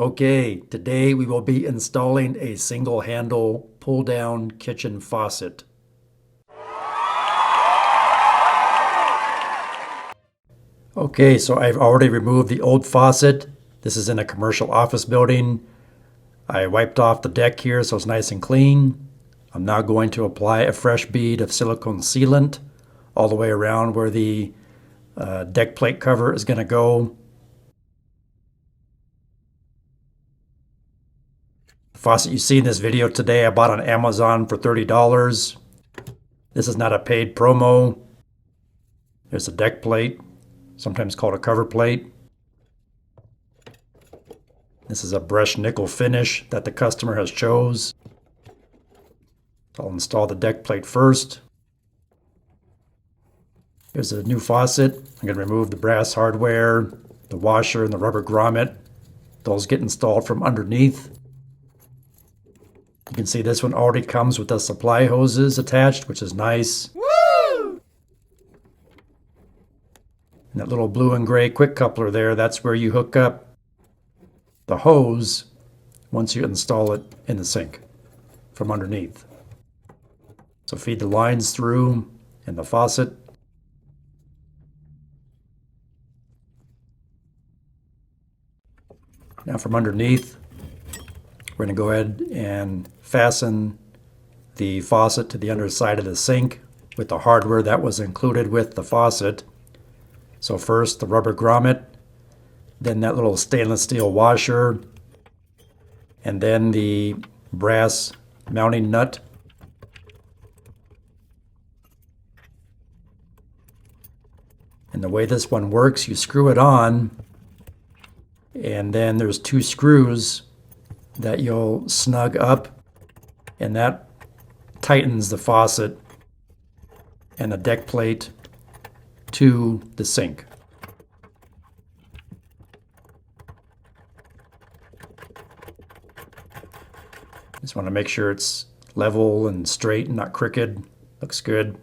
Okay, today we will be installing a single handle pull down kitchen faucet. Okay, so I've already removed the old faucet. This is in a commercial office building. I wiped off the deck here so it's nice and clean. I'm now going to apply a fresh bead of silicone sealant all the way around where the deck plate cover is going to go. The faucet you see in this video today I bought on Amazon for $30. This is not a paid promo. There's a deck plate, sometimes called a cover plate. This is a brushed nickel finish that the customer has chose. I'll install the deck plate first. Here's a new faucet. I'm going to remove the brass hardware, the washer, and the rubber grommet. Those get installed from underneath. You can see this one already comes with the supply hoses attached, which is nice. Woo! And that little blue and gray quick coupler there, that's where you hook up the hose once you install it in the sink from underneath. So feed the lines through in the faucet. Now from underneath, we're going to go ahead and fasten the faucet to the underside of the sink with the hardware that was included with the faucet. So first the rubber grommet, then that little stainless steel washer, and then the brass mounting nut. And the way this one works, you screw it on, and then there's two screws that you'll snug up, and that tightens the faucet and the deck plate to the sink. Just want to make sure it's level and straight and not crooked. Looks good.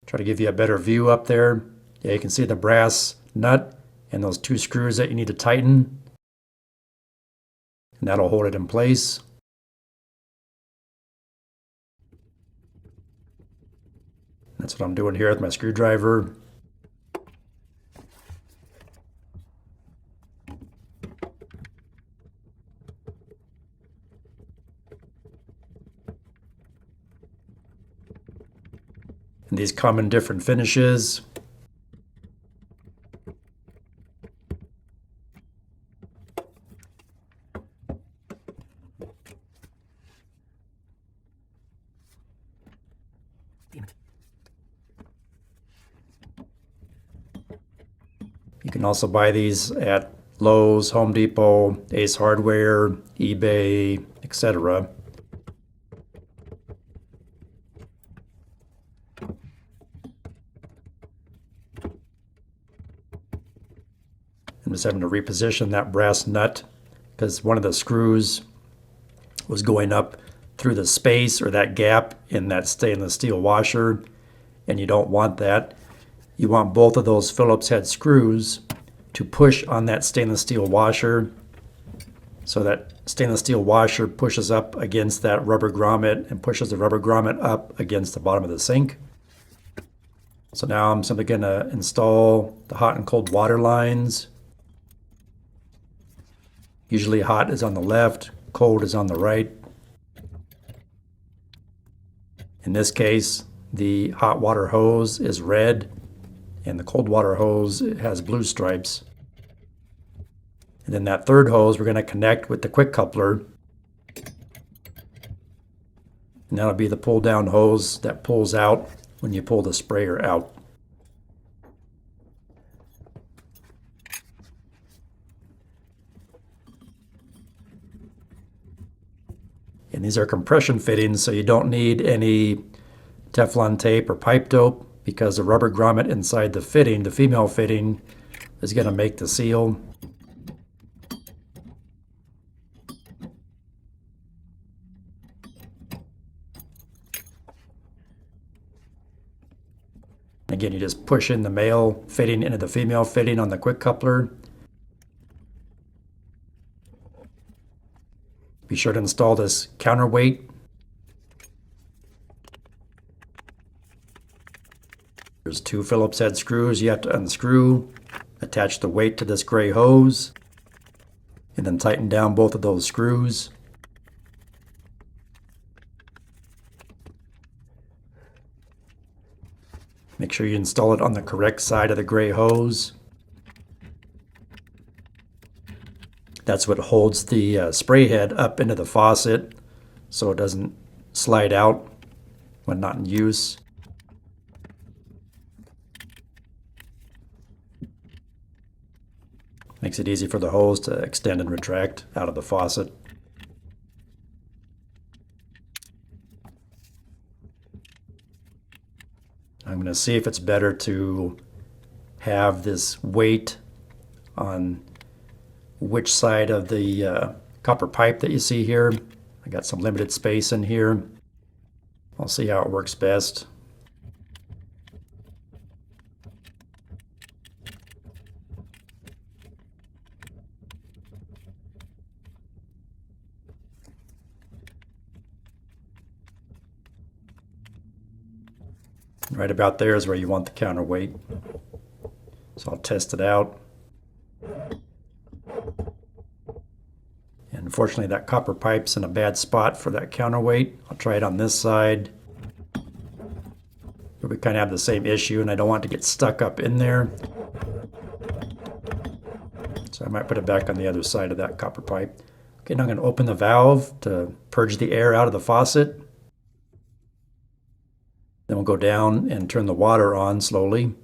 Try to give you a better view up there. Yeah, you can see the brass nut and those two screws that you need to tighten. And that'll hold it in place. That's what I'm doing here with my screwdriver. And these come in different finishes. You can also buy these at Lowe's, Home Depot, Ace Hardware, eBay, etc. I'm just having to reposition that brass nut because one of the screws was going up through the space or that gap in that stainless steel washer, and you don't want that. You want both of those Phillips head screws to push on that stainless steel washer, so that stainless steel washer pushes up against that rubber grommet and pushes the rubber grommet up against the bottom of the sink. So now I'm simply going to install the hot and cold water lines. Usually hot is on the left, cold is on the right. In this case, the hot water hose is red and the cold water hose has blue stripes. And then that third hose we're going to connect with the quick coupler. And that'll be the pull down hose that pulls out when you pull the sprayer out. And these are compression fittings, so you don't need any Teflon tape or pipe dope because the rubber grommet inside the fitting, the female fitting, is going to make the seal. Again, you just push in the male fitting into the female fitting on the quick coupler. Be sure to install this counterweight. There's 2 Phillips head screws you have to unscrew. Attach the weight to this gray hose, and then tighten down both of those screws. Make sure you install it on the correct side of the gray hose. That's what holds the spray head up into the faucet so it doesn't slide out when not in use. Makes it easy for the hose to extend and retract out of the faucet. I'm going to see if it's better to have this weight on which side of the copper pipe that you see here. I got some limited space in here. I'll see how it works best. Right about there is where you want the counterweight. So I'll test it out. And unfortunately that copper pipe's in a bad spot for that counterweight. I'll try it on this side. But we kind of have the same issue and I don't want it to get stuck up in there. So I might put it back on the other side of that copper pipe. Okay, now I'm going to open the valve to purge the air out of the faucet. Then we'll go down and turn the water on slowly.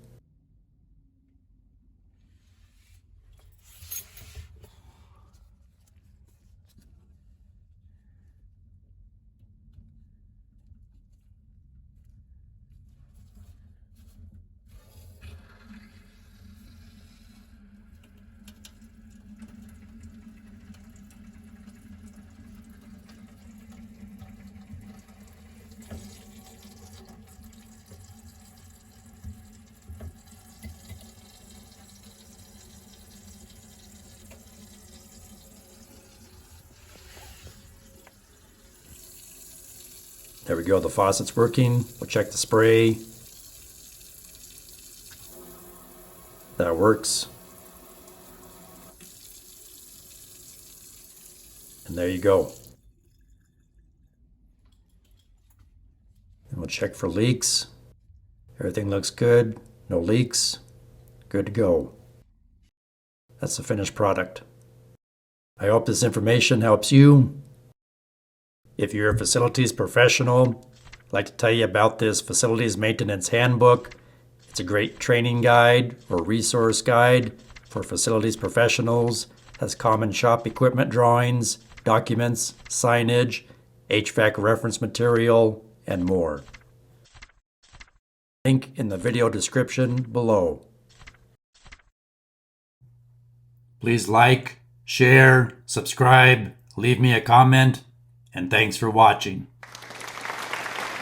There we go, the faucet's working. We'll check the spray. That works. And there you go. And we'll check for leaks. Everything looks good, no leaks. Good to go. That's the finished product. I hope this information helps you. If you're a facilities professional, I'd like to tell you about this Facilities Maintenance Handbook. It's a great training guide or resource guide for facilities professionals. It has common shop equipment drawings, documents, signage, HVAC reference material, and more. Link in the video description below. Please like, share, subscribe, leave me a comment, and thanks for watching.